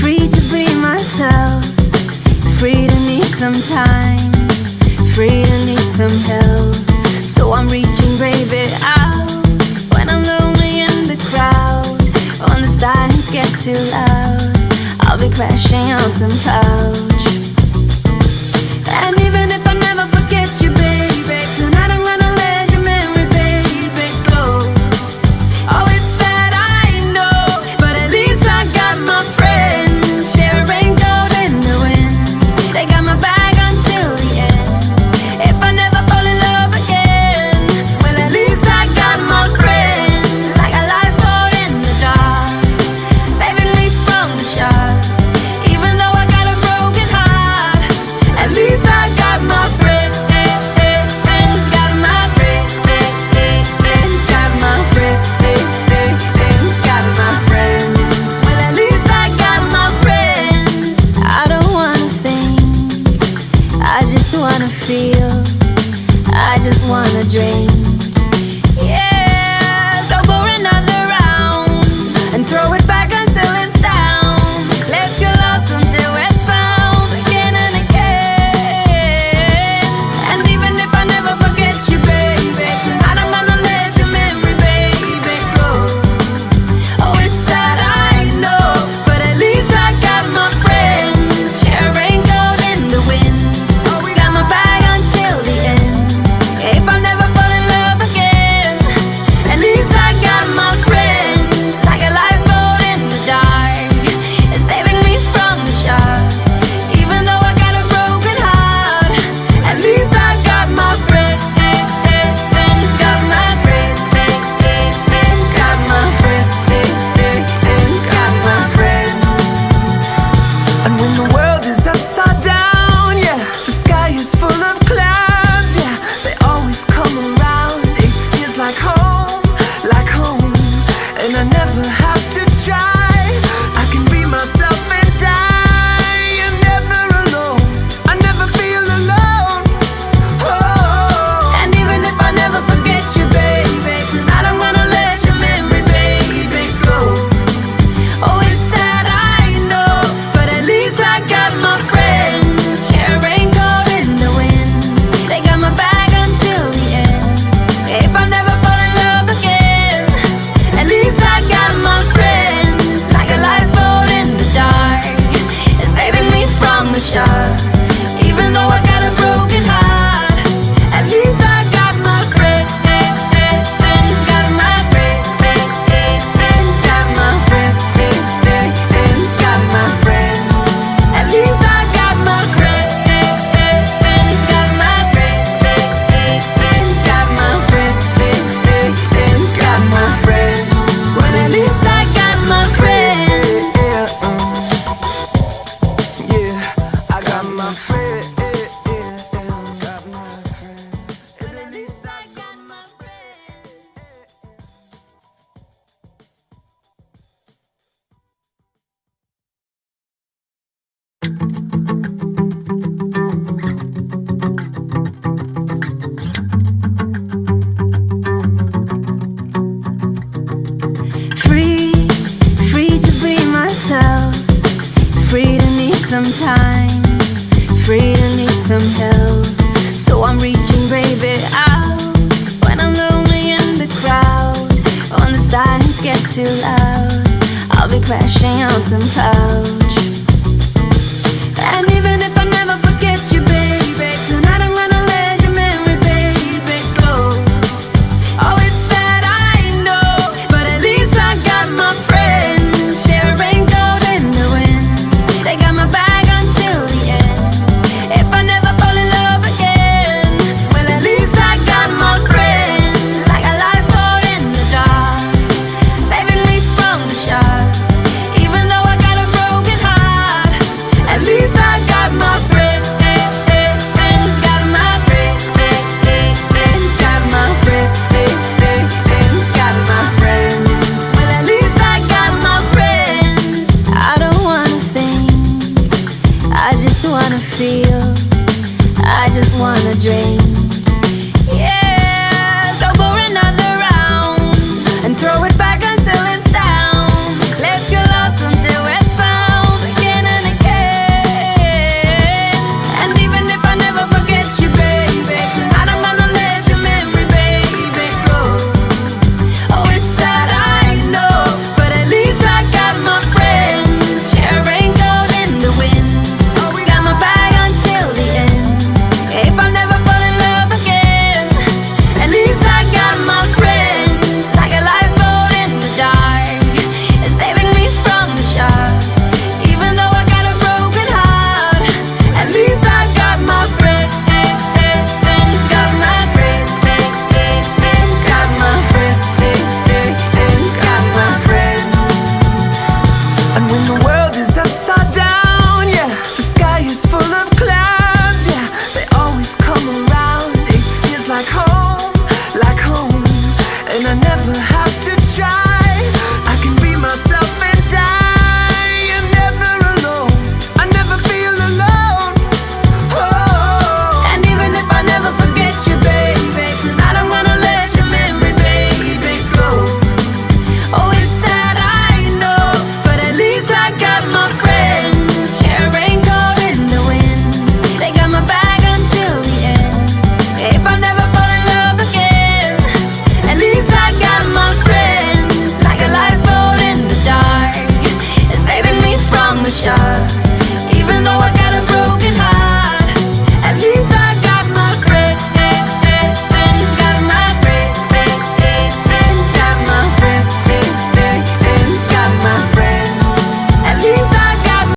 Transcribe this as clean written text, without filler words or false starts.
Free to be myself, free to need some time, free to need some help. So I'm reaching, baby, out when I'm lonely in the crowd. When the silence gets too loud, I'll be crashing on some couch. And even if I never forget you, baby, tonight I'm gonna let your memory, baby, go. Oh, it's sad, I know, but at least I got my friends sharing gold in the wind. They got my back until the end. If I never fall in love again, well, at least I got my friends. Like a lifeboat in the dark, saving me from the sharks. Even though I got a broken heart, at least I got my friends. Got my friends. Got my friends. Got my friends. Well, at least I got my friends. I don't wanna think, I just wanna feel, I just wanna dream. Yeah, so pour another round and throw it back until it's down. Let's get lost until we're found again and again. And even if I never forget you, baby, tonight I'm gonna let your memory, baby, go. Oh, it's sad, I know, but at least I got my friends sharing gold in the wind. Oh, we got my back until the end. If I never fall in love again, at least I got my friends. Like a lifeboat in the dark, it's saving me from the sharks. Even though I got a broken heart, at least I got my friends. Got my friends. Got my friends. Got my friends. And when the world is upside down, yeah, the sky is full of clouds, yeah, they always come around. It feels like home, and I never have to try. I can be myself and die. I'm never alone, I never feel alone. Oh, And even if I never forget you, baby, tonight I'm gonna let your memory, baby, go. Oh, it's sad, I know, but at least I got my friends sharing gold in the wind. They got my back until the end. If I never fall in love again, at least I got my friends. Like a lifeboat in the dark, it's saving me from the sharks. Even though I got a broken heart, at least I got my friends. Got my friends. Got my friends. Got my friends. At least I got my friends. Got my friends. Got my friends. Got my friends. Well, at least I got my friends. yeah, I got my friends. Got my friends. At least I got my friends. Free to be myself, free to need some time, free to need some help. So I'm reaching, baby, out when I'm lonely in the crowd. When the silence gets too loud, I'll be crashing on some couch. And even if I never forget you, baby, tonight I'm gonna let your memory, baby, go. Oh, it's sad, I know, but at least I got my friends sharing gold in the wind. They got my back until the end. If I never fall in love again, well, at least I got my friends. Like a lifeboat in the dark, saving me from the sharks. Even though I got a broken heart, at least I got my friends. Got my friends. Got my friends. Got my friends. Well, at least I got my friends. I don't wanna think, I just wanna feel, I just wanna dream. Yeah, so for another